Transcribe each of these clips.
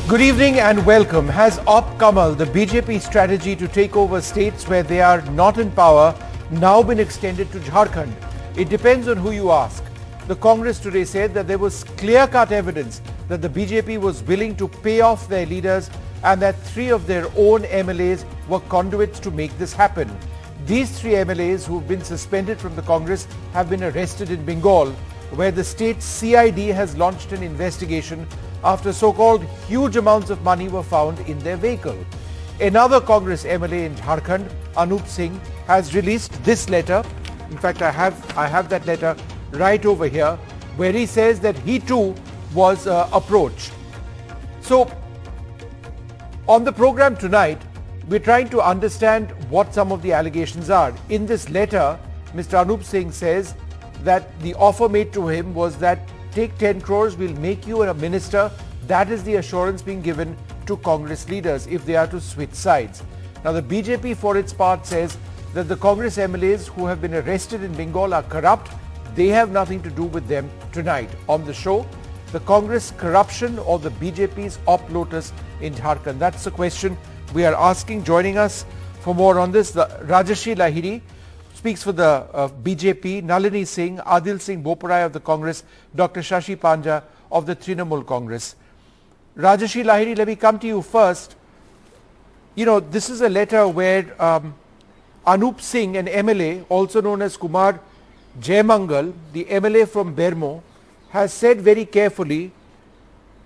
Good evening and welcome. Has Op Kamal, the BJP strategy to take over states where they are not in power, now been extended to Jharkhand? It depends on who you ask. The Congress today said that there was clear-cut evidence that the BJP was willing to pay off their leaders and that 3 of their own MLAs were conduits to make this happen. These 3 MLAs who have been suspended from the Congress have been arrested in Bengal, where the state CID has launched an investigation after so-called huge amounts of money were found in their vehicle. Another Congress MLA in Jharkhand, Anup Singh, has released this letter. In fact, I have that letter right over here, where he says that he too was approached. So, on the program tonight, we're trying to understand what some of the allegations are. In this letter, Mr. Anup Singh says that the offer made to him was that take 10 crores, we'll make you a minister. That is the assurance being given to Congress leaders if they are to switch sides. Now the BJP for its part says that the Congress MLAs who have been arrested in Bengal are corrupt. They have nothing to do with them tonight. On the show, the Congress corruption or the BJP's Op Lotus in Jharkhand. That's the question we are asking. Joining us for more on this, the Rajashri Lahiri speaks for the BJP, Nalini Singh, Adil Singh Boparai of the Congress, Dr. Shashi Panja of the Trinamool Congress. Rajashri Lahiri, let me come to you first. You know, this is a letter where Anup Singh, an MLA, also known as Kumar Jaimangal, the MLA from Bermo, has said very carefully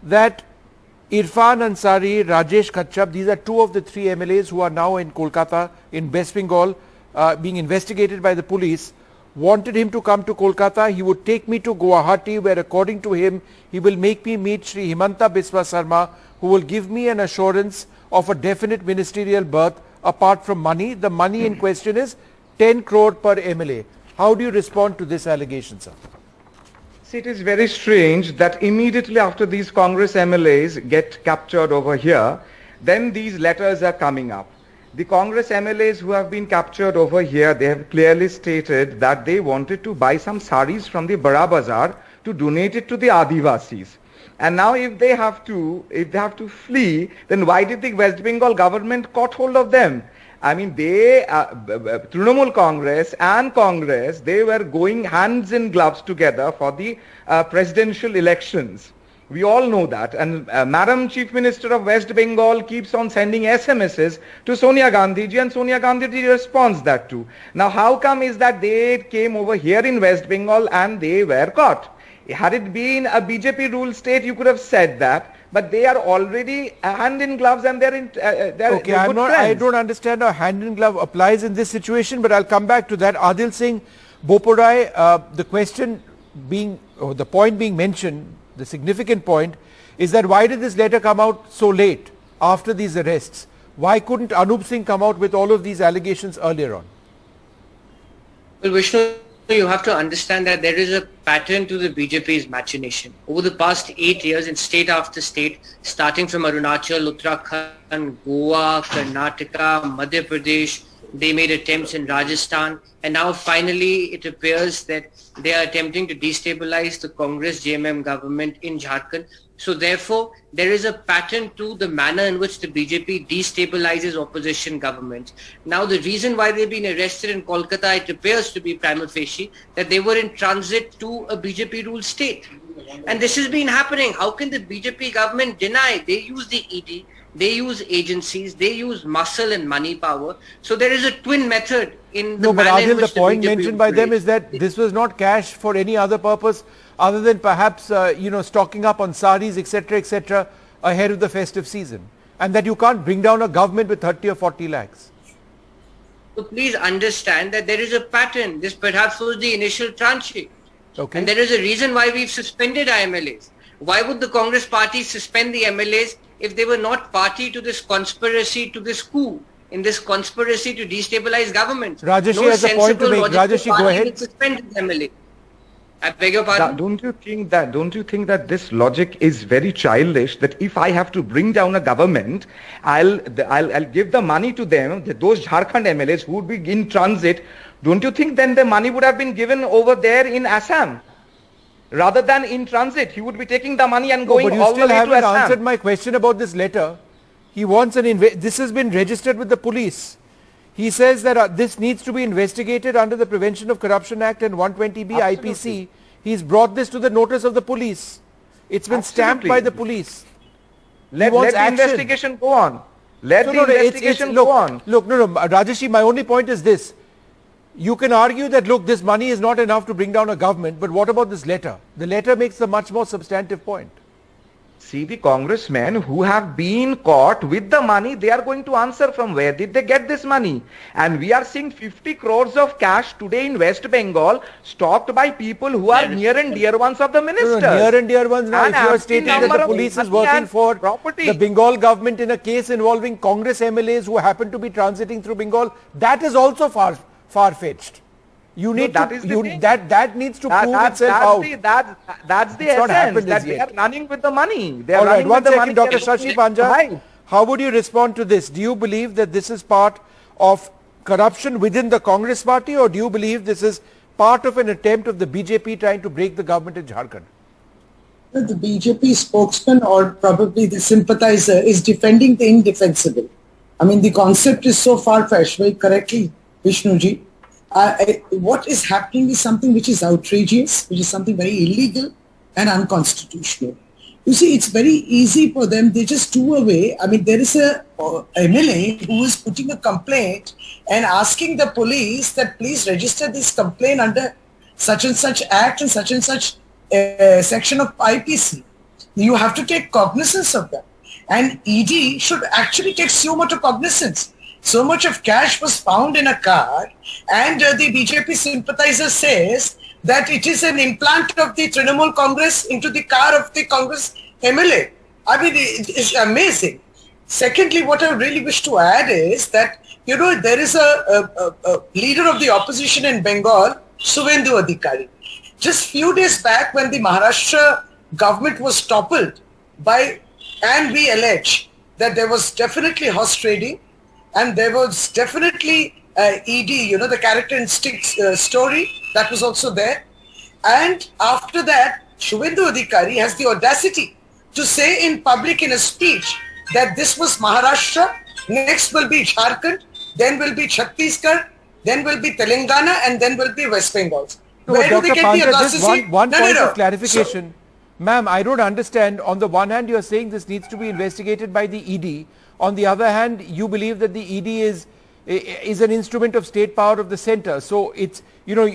that Irfan Ansari, Rajesh Kachchap, these are 2 of the 3 MLAs who are now in Kolkata, in West Bengal, being investigated by the police, wanted him to come to Kolkata. He would take me to Guwahati, where according to him, he will make me meet Shri Himanta Biswa Sarma, who will give me an assurance of a definite ministerial berth apart from money. The money in question is 10 crore per MLA. How do you respond to this allegation, sir? See, it is very strange that immediately after these Congress MLAs get captured over here, then these letters are coming up. The Congress MLAs who have been captured over here, they have clearly stated that they wanted to buy some saris from the Bara Bazaar to donate it to the Adivasis. And now if they have to flee, then why did the West Bengal government caught hold of them? I mean, they, Trinamool Congress and Congress, they were going hands in gloves together for the presidential elections. We all know that. And Madam Chief Minister of West Bengal keeps on sending SMSs to Sonia Gandhi ji, and Sonia Gandhi ji responds that too. Now, how come is that they came over here in West Bengal and they were caught? Had it been a BJP ruled state, you could have said that. But they are already hand in gloves and they're okay, I don't understand how hand in glove applies in this situation, but I'll come back to that. Adil Singh Boparai, the question being, or the point being mentioned, the significant point is that why did this letter come out so late after these arrests? Why couldn't Anup Singh come out with all of these allegations earlier on? Well, Vishnu, you have to understand that there is a pattern to the BJP's machination. Over the past 8 years in state after state, starting from Arunachal, Uttarakhand, Goa, Karnataka, Madhya Pradesh, they made attempts in Rajasthan, and now finally it appears that they are attempting to destabilize the Congress JMM government in Jharkhand. So therefore, there is a pattern to the manner in which the BJP destabilizes opposition governments. Now, the reason why they've been arrested in Kolkata, it appears to be prima facie that they were in transit to a BJP-ruled state. And this has been happening. How can the BJP government deny? They use the ED, they use agencies, they use muscle and money power. So there is a twin method in the manner in which the point mentioned by them is that this was not cash for any other purpose other than perhaps, stocking up on saris, etc., ahead of the festive season. And that you can't bring down a government with 30 or 40 lakhs. So please understand that there is a pattern. This perhaps was the initial tranche. Okay. And there is a reason why we've suspended our MLAs. Why would the Congress party suspend the MLAs if they were not party to this conspiracy, to this coup, in this conspiracy to destabilize government? Rajashri has a point to make. Rajashri, go ahead. Suspend the MLA. I beg your pardon? Don't you think that this logic is very childish, that if I have to bring down a government, I'll give the money to them, those Jharkhand MLAs who would be in transit. Don't you think then the money would have been given over there in Assam? Rather than in transit, he would be taking the money and No, going but you all the still way to haven't Assam. answered my question about this letter. He wants this has been registered with the police. He says that this needs to be investigated under the Prevention of Corruption Act and 120B IPC. He's brought this to the notice of the police. It's been stamped by the police. Let the investigation go on. Let the investigation go on. Look, Rajesh, my only point is this. You can argue that, look, this money is not enough to bring down a government, but what about this letter? The letter makes a much more substantive point. See, the congressmen who have been caught with the money, they are going to answer from where did they get this money. And we are seeing 50 crores of cash today in West Bengal stocked by people who are near and dear ones of the ministers. Near and dear ones. Now, And if you are stating that the police is working for the Bengal government in a case involving Congress MLAs who happen to be transiting through Bengal, that is also far-fetched. You need that needs to prove itself out. That's the essence, that they are running with the money. They are All right, running one with the second, money. Dr. Shashi Panja, how would you respond to this? Do you believe that this is part of corruption within the Congress party, or do you believe this is part of an attempt of the BJP trying to break the government in Jharkhand? The BJP spokesman, or probably the sympathizer, is defending the indefensible. I mean, the concept is so far-fetched, very correctly, Vishnuji. What is happening is something which is outrageous, which is something very illegal and unconstitutional. You see, it's very easy for them. They just do away. I mean, there is a MLA who is putting a complaint and asking the police that please register this complaint under such and such act and such section of IPC. You have to take cognizance of that. And ED should actually take so much of cognizance. So much of cash was found in a car, and the BJP sympathizer says that it is an implant of the Trinamool Congress into the car of the Congress MLA. I mean, it's amazing. Secondly, what I really wish to add is that, you know, there is a leader of the opposition in Bengal, Suvendu Adhikari. Just few days back, when the Maharashtra government was toppled and we allege that there was definitely horse trading, and there was definitely ED, you know, the character instincts story, that was also there. And after that, Suvendu Adhikari has the audacity to say in public in a speech that this was Maharashtra, next will be Jharkhand, then will be Chhattisgarh, then will be Telangana, and then will be West Bengal. Where do they get the audacity? One point of clarification. Ma'am, I don't understand. On the one hand, you are saying this needs to be investigated by the ED. On the other hand, you believe that the ED is an instrument of state power of the center. So it's, you know,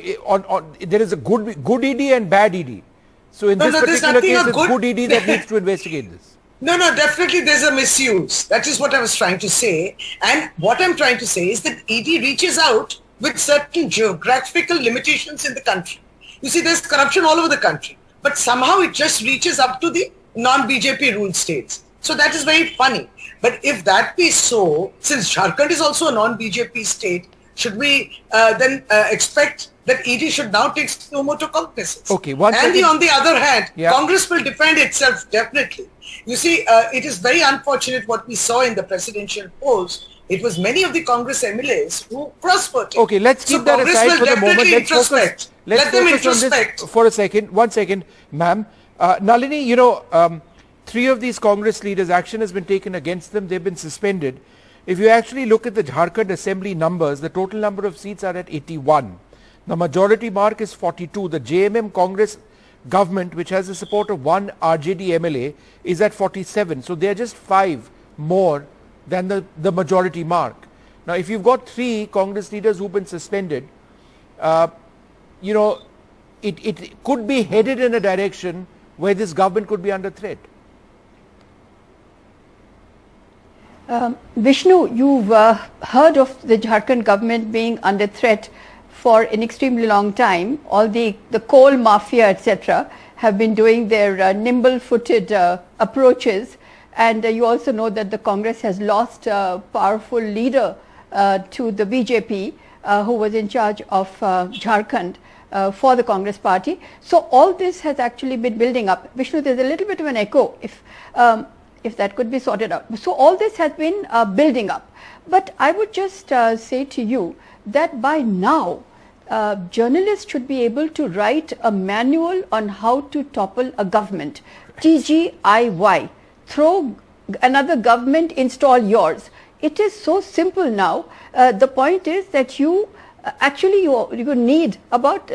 there is a good ED and bad ED. So in this particular case, it's good ED that needs to investigate this. No, definitely there's a misuse. That is what I was trying to say. And what I'm trying to say is that ED reaches out with certain geographical limitations in the country. You see, there's corruption all over the country, but somehow it just reaches up to the non-BJP ruled states. So that is very funny. But if that be so, since Jharkhand is also a non-BJP state, should we then expect that ED should now take no more to cognizance? Okay, on the other hand, Congress will defend itself definitely. You see, it is very unfortunate what we saw in the presidential polls. It was many of the Congress MLAs who cross-voted. Okay, let's keep that aside for the moment. Let's focus on this for a second. 1 second, ma'am. Nalini, you know, 3 of these Congress leaders, action has been taken against them. They've been suspended. If you actually look at the Jharkhand assembly numbers, the total number of seats are at 81. The majority mark is 42. The JMM Congress government, which has the support of 1 RJD MLA, is at 47. So they are just 5 more than the majority mark. Now, if you've got 3 Congress leaders who've been suspended, you know, it could be headed in a direction where this government could be under threat. Vishnu, you've heard of the Jharkhand government being under threat for an extremely long time. All the coal mafia, etc., have been doing their nimble-footed approaches, and you also know that the Congress has lost a powerful leader to the BJP, who was in charge of Jharkhand for the Congress party. So all this has actually been building up. Vishnu, there's a little bit of an echo, if that could be sorted out. So all this has been building up. But I would just say to you that by now, journalists should be able to write a manual on how to topple a government. TGIY. Throw another government, install yours. It is so simple now. The point is that you need about,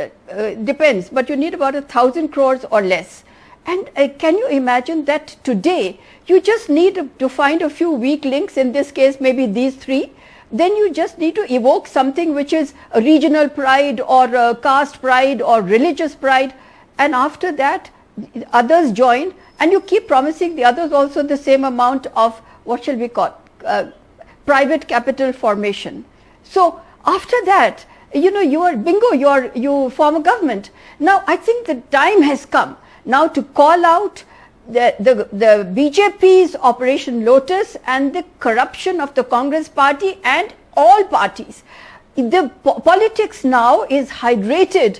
depends, but you need about 1,000 crores or less. And can you imagine that today you just need to find a few weak links, in this case maybe these three, then you just need to evoke something which is a regional pride or a caste pride or religious pride, and after that others join, and you keep promising the others also the same amount of, what shall we call, private capital formation. So after that, you are bingo, you form a government. Now I think the time has come now to call out the BJP's Operation Lotus and the corruption of the Congress party and all parties. The politics now is hydrated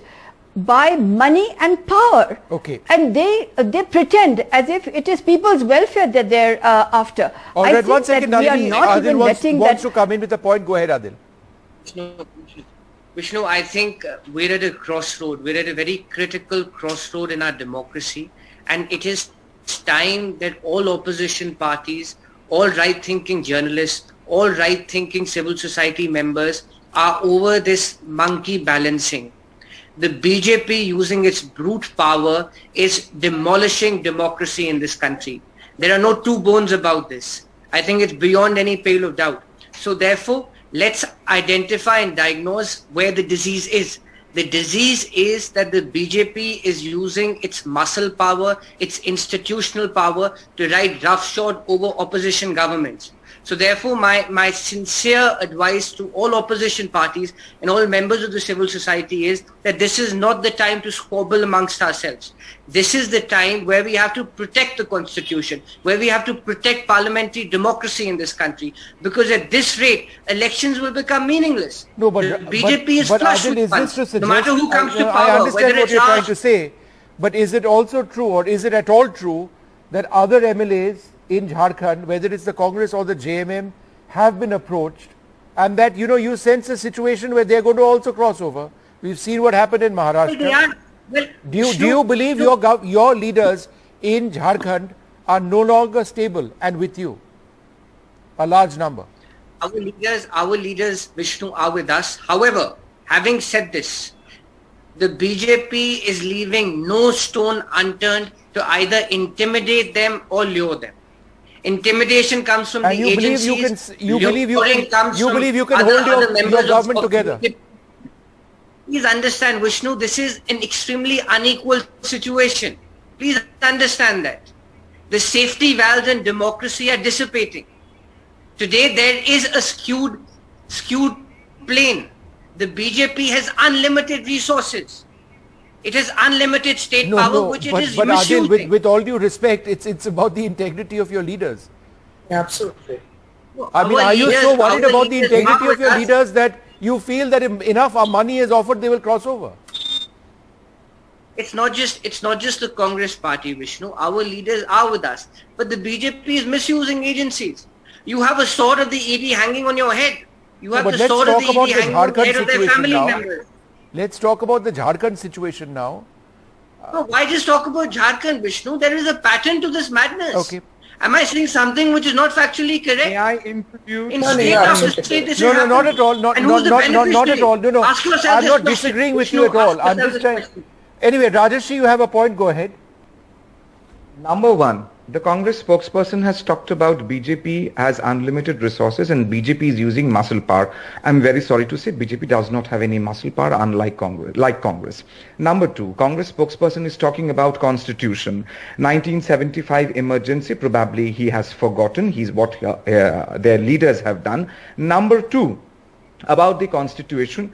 by money and power. Okay. And they pretend as if it is people's welfare that they're after. All I right, think one second, that we are Nalini, not Adil even letting wants that. to come in with a point. Go ahead, Adil. Vishnu, I think we're at a crossroad. We're at a very critical crossroad in our democracy, and it is time that all opposition parties, all right-thinking journalists, all right-thinking civil society members are over this monkey balancing. The BJP, using its brute power, is demolishing democracy in this country. There are no two bones about this. I think it's beyond any pale of doubt. So therefore, let's identify and diagnose where the disease is. The disease is that the BJP is using its muscle power, its institutional power to ride roughshod over opposition governments. So therefore, my sincere advice to all opposition parties and all members of the civil society is that this is not the time to squabble amongst ourselves. This is the time where we have to protect the constitution, where we have to protect parliamentary democracy in this country, because at this rate, elections will become meaningless. No, but the BJP is flush Adil, with is funds, this to no matter who comes to I power, understand whether what it's you're trying ours. to say, but is it also true, or is it at all true, that other MLAs in Jharkhand, whether it's the Congress or the JMM, have been approached, and that you sense a situation where they're going to also cross over? We've seen what happened in Maharashtra. Do you believe your leaders in Jharkhand are no longer stable and with you? A large number. Our leaders, Vishnu, are with us. However, having said this, the BJP is leaving no stone unturned to either intimidate them or lure them. Intimidation comes from And the agencies. you believe you can hold your government together. Please understand, Vishnu, this is an extremely unequal situation. Please understand that. The safety valves in democracy are dissipating. Today there is a skewed plane. The BJP has unlimited resources. It has unlimited state power, which it is misusing. Adil, with all due respect, it's about the integrity of your leaders. Absolutely. I mean, are you so worried about the integrity of your leaders that you feel that if enough money is offered, they will cross over? It's not just the Congress party, Vishnu. Our leaders are with us. But the BJP is misusing agencies. You have a sword of the ED hanging on your head. You have the sword of the ED hanging on the head of their family members. Let's talk about the Jharkhand situation now. No, why just talk about Jharkhand, Vishnu? There is a pattern to this madness. Okay. Am I saying something which is not factually correct? May I introduce? In state after state, this No, has not happened. at all. Not at all. No. Ask yourself I'm this not question. disagreeing with Vishnu, you at all. ask I'm yourself just this trying. question. Anyway, Rajashri, you have a point. Go ahead. Number one, the Congress spokesperson has talked about BJP has unlimited resources and BJP is using muscle power. I'm very sorry to say BJP does not have any muscle power, unlike Congress. Number two, Congress spokesperson is talking about constitution. 1975 emergency, probably he has forgotten. He's what their leaders have done. Number two, about the constitution,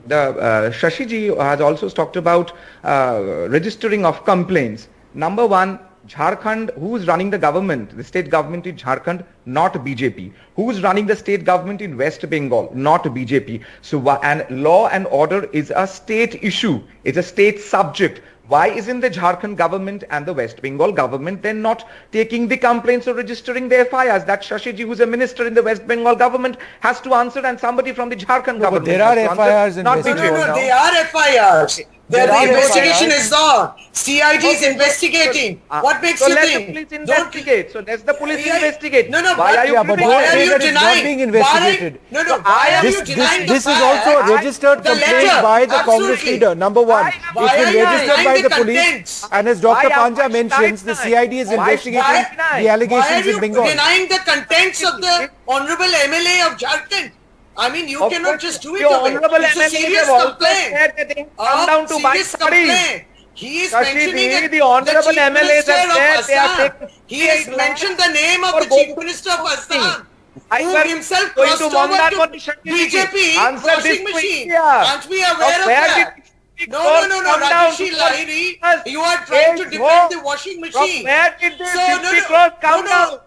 Shashiji has also talked about registering of complaints. Number one, Jharkhand, who's running the government? The state government in Jharkhand, not BJP. Who's running the state government in West Bengal? Not BJP. So, and law and order is a state issue. It's a state subject. Why isn't the Jharkhand government and the West Bengal government then not taking the complaints or registering the FIRs? That Shashi ji, who's a minister in the West Bengal government, has to answer, and somebody from the Jharkhand government. But there are has to FIRs answer, in not West BJP. Bengal. No, they are FIRs. The investigation FIRs. is on. CID is investigating. What makes so you let think? the police investigate. So let the police investigate. No, no, Why are you but criticizing? don't are say you that it's not denying? being investigated. No, why are you denying This the is fact? also a registered The complaint letter, by the Congress absolutely. leader. Number one, Why it's been are you registered denying by the the police, contents? and as Dr. Why Panja are- mentions, the CID is why- investigating why- the Why allegations are you in Bengal. denying the contents of the Honorable MLA of Jharkhand? I mean, you Of cannot course, just do it the away. honorable It's a MLA serious have also complaint. said that they have come down to buy Serious studies. complaint. He is Shashi mentioning ji, it, the honorable Chief MLAs Minister have of said they are Assam. taking He has 58 mentioned the name of for the Chief going Minister of Assam. I Who was himself going crossed to Mandar over for to the Shashi ji. BJP Answer washing this machine. quickly, yeah. Aren't we aware of where that? did No, come down Rajeshi to Lahiri, us? you are trying to Yes, defend no. the washing From machine. where did the So, 50 crores come down?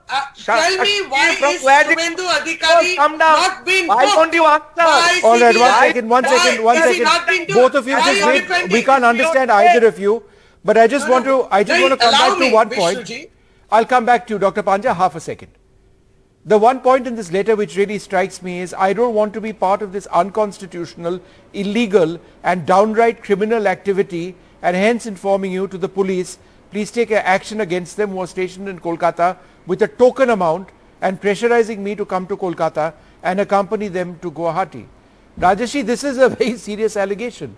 Tell me why From is where did Subhendu crores Adhikari come down? not been Why booked don't you answer? by All right, CBI? one Why is he second. not been Both of you Why just are you wait. defending? We can't understand either of you. But I just want to come back to one point. Vishnuji. I'll come back to you, Dr. Panja, half a second. The one point in this letter which really strikes me is I don't want to be part of this unconstitutional, illegal and downright criminal activity, and hence informing you to the police, please take action against them who are stationed in Kolkata with a token amount and pressurizing me to come to Kolkata and accompany them to Guwahati. Rajeshi, this is a very serious allegation.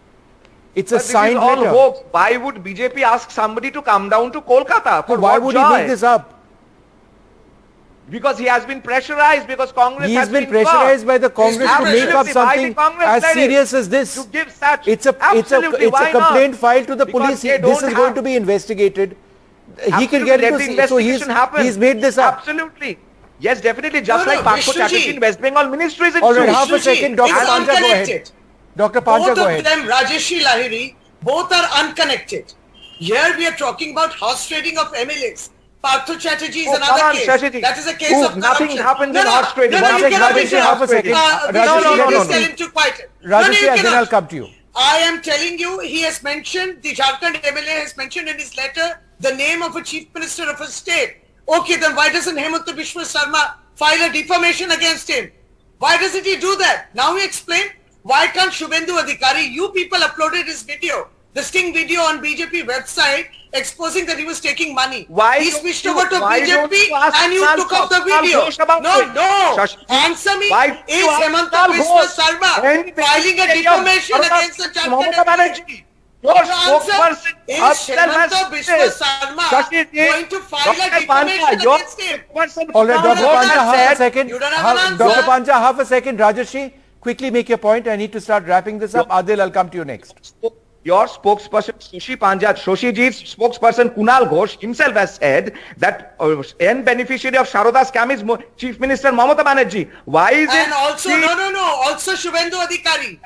It's a But this is signed all letter. hoax. Why would BJP ask somebody to come down to Kolkata? For Why what would joy? he make this up? Because he has been pressurized, because Congress He's has been pressurized by the Congress to make up Absolutely. Why something the Congress as did it? serious as this. To give such. It's a Absolutely. Why not? complaint filed to the Because police. they This don't is going have- to be investigated. He can Absolutely, get let into the so investigation happen. he's made this up. Absolutely. Yes, definitely. Just No, like Partho Vishnuji. Chatterjee in West Bengal ministry is in All right, suit. half a Vishnuji, second, Dr. it's Panja, go ahead. unconnected. Dr. Panja, Both go of ahead. them, Rajeshi Lahiri, both are unconnected. Here we are talking about horse trading of MLAs. Partho Chatterjee is Oh, another come on, case. Shashi ji. That is a case Ooh, of corruption. nothing happens No, in no, horse trading. No, no, One you second, cannot Rajeshi, be half a second. Vishnuji, Rajeshi, please no. tell him to quiet. Rajeshi, you and then cannot. I'll come to you. I am telling you, he has mentioned, the Jharkhand MLA has mentioned in his letter the name of a chief minister of a state. Okay, then why doesn't Hemant Biswa Sarma file a defamation against him? Why doesn't he do that? Now he explain. Why can't Subhendu Adhikari, you people uploaded his video, the sting video on BJP website exposing that he was taking money. Why He don't switched you- over to why don't BJP you ask and you Kunal took off the Kunal video. Ghosh about No, it? no. Shashi, Answer me. why don't Is you ask Hemant Kunal Biswa Ghosh? Sarma Any filing a beneficiary of defamation Maharashtra against the Jharkhand Mamata MLA? Banerjee? Your Your answer spokesperson is herself has Hemant Biswa said, Sarma Shashi ji, going to file a Dr. defamation Panja, your against him. spokesperson All right, Kunal Dr. Ghosh Panja, has half a said- second. You don't have an Dr. answer. Panja, half a second. Rajeshi, quickly make your point. I need to start wrapping this up. Adil, I'll come to you next. Your spokesperson, Shoshiji's spokesperson Kunal Ghosh himself has said that end beneficiary of Sharoda scam is Chief Minister Mamata Banerjee. Why is And it? also, she- also Subhendu Adhikari.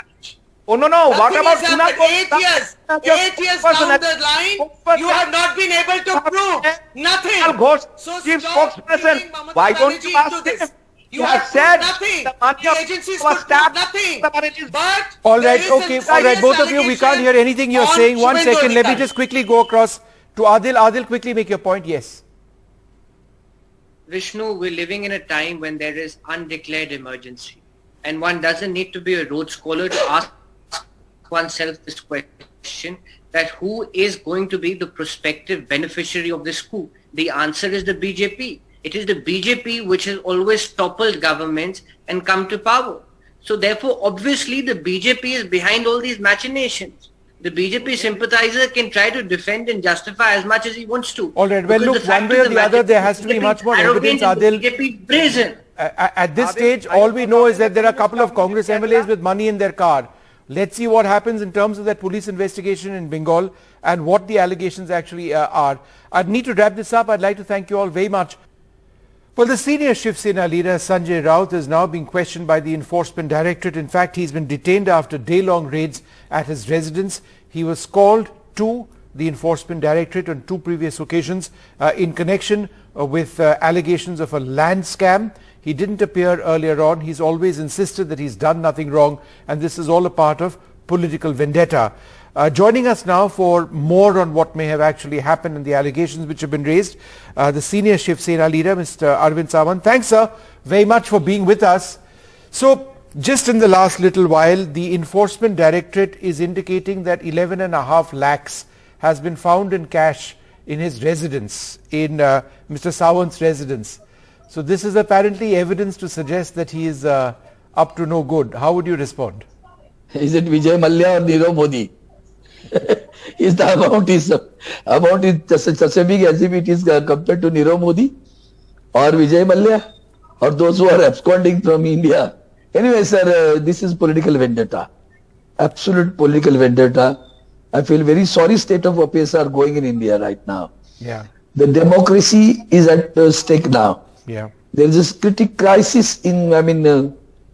Oh no, what Nothing about has Kunal happened. Ghosh? 8 years down the line, you have not been able to prove nothing. Kunal Ghosh, So Chief stop spokesperson, bringing Mamata why don't Banerjee you ask into this. him? You have have said proved nothing. the money The of agencies was could prove tapped. nothing. The Banerjee's- But All there right, is a okay, all right, serious both of you, we can't hear anything you're on saying. One Subhendu second, let me Adhikari. just quickly go across to Adil. Adil, quickly make your point. Yes. Vishnu, we're living in a time when there is undeclared emergency, and one doesn't need to be a Rhodes Scholar to ask oneself this question, that who is going to be the prospective beneficiary of this coup? The answer is the BJP. It is the BJP which has always toppled governments and come to power. So therefore, obviously, the BJP is behind all these machinations. The BJP sympathizer can try to defend and justify as much as he wants to. All right, well, Because look, the fact one way of or the other, matter there is has to be BJP much more arrogant evidence, and Adil. the BJP brazen. At this Adil, stage, I all just we want know to is that there are a couple of comment Congress on MLAs Kerala. with money in their car. Let's see what happens in terms of that police investigation in Bengal and what the allegations actually are. I need to wrap this up. I'd like to thank you all very much. Well, the senior Shiv Sena leader Sanjay Raut is now being questioned by the Enforcement Directorate. In fact, he's been detained after day-long raids at his residence. He was called to the Enforcement Directorate on 2 previous occasions in connection with allegations of a land scam. He didn't appear earlier on. He's always insisted that he's done nothing wrong, and this is all a part of political vendetta. Joining us now for more on what may have actually happened and the allegations which have been raised, the senior Shiv Sena leader, Mr. Arvind Sawant. Thanks, sir, very much for being with us. So, just in the last little while, the Enforcement Directorate is indicating that 11.5 lakhs has been found in cash in his residence, in Mr. Sawant's residence. So this is apparently evidence to suggest that he is up to no good. How would you respond? Is it Vijay Mallya or Nirav Modi? Is the amount is such a big as if it is compared to Nirav Modi or Vijay Mallya or those who are absconding from India? Anyway, sir, this is political vendetta, absolute political vendetta. I feel very sorry state of affairs are going in India right now. Yeah. The democracy is at stake now. Yeah. There is a critical crisis in,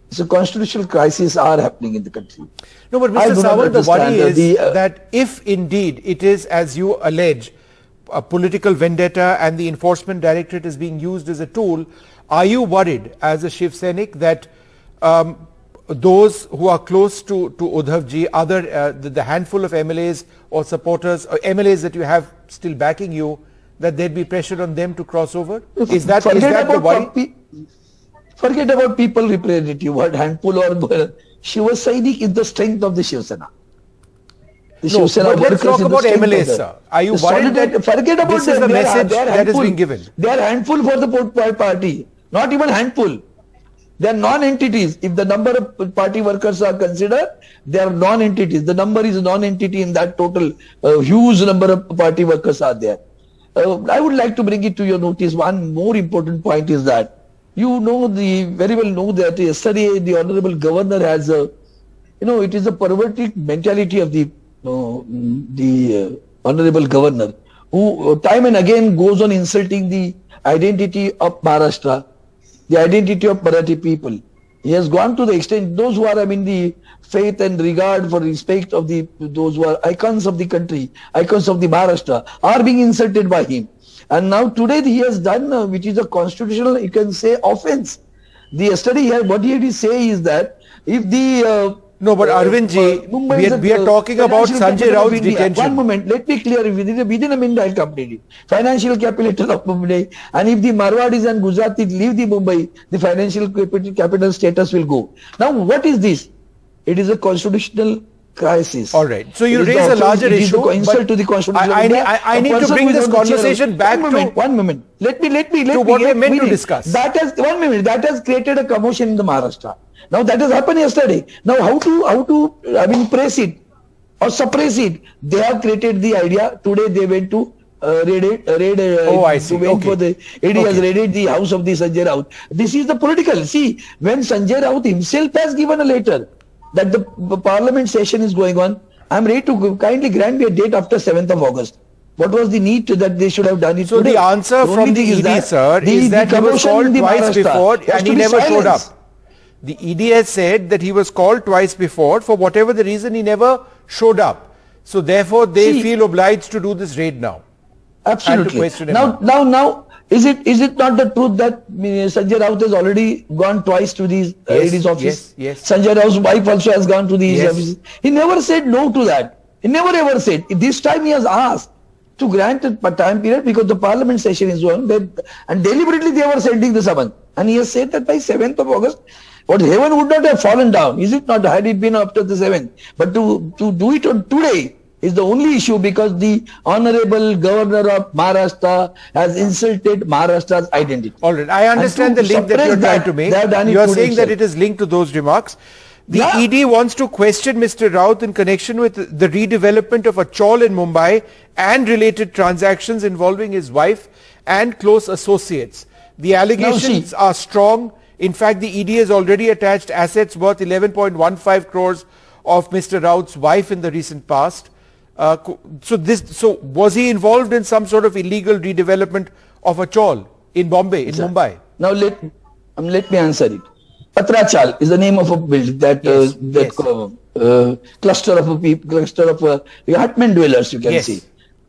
it's a constitutional crisis are happening in the country. No, but Mr. Sawant, the worry is that if indeed it is, as you allege, a political vendetta and the Enforcement Directorate is being used as a tool, are you worried as a Shiv Sainik that those who are close to Uddhav ji, the handful of MLAs or supporters or MLAs that you have still backing you, that there'd be pressure on them to cross over? Is that the worry? Forget about people representative, what handful or Shiva Sainik is the strength of the Shiv Sena. The No, but let's talk about MLAs, sir. Are you worried that forget about this is the message that is being given? They are handful for the party, not even handful. They are non-entities. If the number of party workers are considered, they are non-entities. The number is non-entity in that total huge number of party workers are there. I would like to bring it to your notice. One more important point is that you know very well know that yesterday the Honorable Governor has it is a perverted mentality of the Honorable Governor who time and again goes on insulting the identity of Maharashtra, the identity of Marathi people. He has gone to the extent, those who are the faith and regard for respect of those who are icons of the country, icons of the Maharashtra, are being insulted by him. And now today he has done, which is a constitutional, you can say, offense. Yesterday what he did say is that if the no, but Arvind ji, we are talking about Sanjay Raut's detention. One moment, let me clear within a minute I'll complete it. Financial capital of Mumbai, and if the Marwadis and Gujaratis leave the Mumbai, the financial capital status will go. Now what is this? It is a constitutional crisis. All right. So you raise a larger issue. It is insult to the constitution. I need to bring this conversation back to one moment. Let me what we meant to discuss. That has created a commotion in the Maharashtra. Now that has happened yesterday. Now how to press it or suppress it? They have created the idea. Today they went to I see. AD has raided the house of the Sanjay Raut. This is the political. See, when Sanjay Raut himself has given a letter that the parliament session is going on, I am ready to kindly grant me a date after 7th of August. What was the need that they should have done it? So today? The answer from the ED, sir, is that he was called twice before and he never showed up. The ED has said that he was called twice before. For whatever the reason, he never showed up. So therefore, they feel obliged to do this raid now. Absolutely. Now, is it not the truth that Sanjay Raut has already gone twice to the ED's office? Yes. Sanjay Raut's wife also has gone to the office. He never said no to that. He never ever said. This time he has asked to grant a time period because the parliament session is on, and deliberately they were sending the summons. And he has said that by 7th of August, what heaven would not have fallen down, is it not, had it been after the 7th? But to do it on today is the only issue because the Honorable Governor of Maharashtra has insulted Maharashtra's identity. All right, I understand the link that you are trying to make. You are saying that it is linked to those remarks. The ED wants to question Mr. Raut in connection with the redevelopment of a chawl in Mumbai and related transactions involving his wife and close associates. The allegations are strong. In fact, the ED has already attached assets worth 11.15 crores of Mr. Raut's wife in the recent past. So was he involved in some sort of illegal redevelopment of a chawl in Mumbai? Now let me answer it. Patrachal is the name of a building cluster of hutman dwellers, you can see.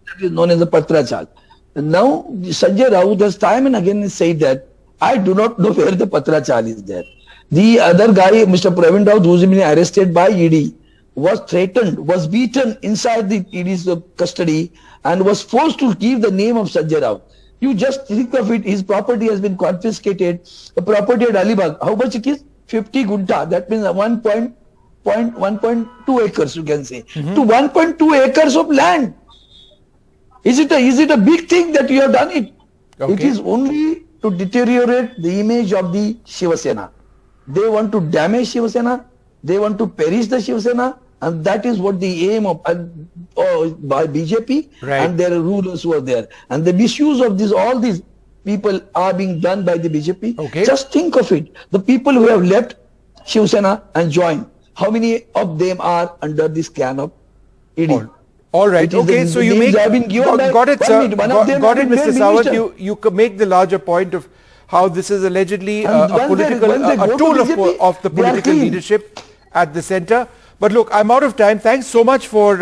That is known as the Patrachal. Now Sanjay Raut has time and again said that I do not know where the Patrachal is there. The other guy, Mr. Pravin Raut, who has been arrested by ED, was threatened, was beaten inside the ED's custody and was forced to give the name of Sanjay Rao. You just think of it, his property has been confiscated. The property at Alibag, how much it is? 50 gunta, that means 1.2 acres, you can say. To 1.2 acres of land. Is it a big thing that you have done it? Okay. It is only to deteriorate the image of the Shiva Sena. They want to damage Shiva Sena. They want to perish the Shiva Sena. And that is what the aim of by BJP and their rulers who are there. And the misuse of all these people are being done by the BJP. Okay. Just think of it. The people who have left Shiva Sena and joined, how many of them are under this can of ED? All right. Okay. So you make got it, sir. Got it, Mr. Sawant. You make the larger point of how this is allegedly a tool of the political leadership at the centre. But look, I'm out of time. Thanks so much for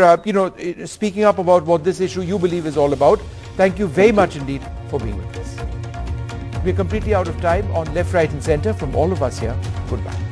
speaking up about what this issue you believe is all about. Thank you very much indeed for being with us. We're completely out of time on Left, Right and Centre. From all of us here, goodbye.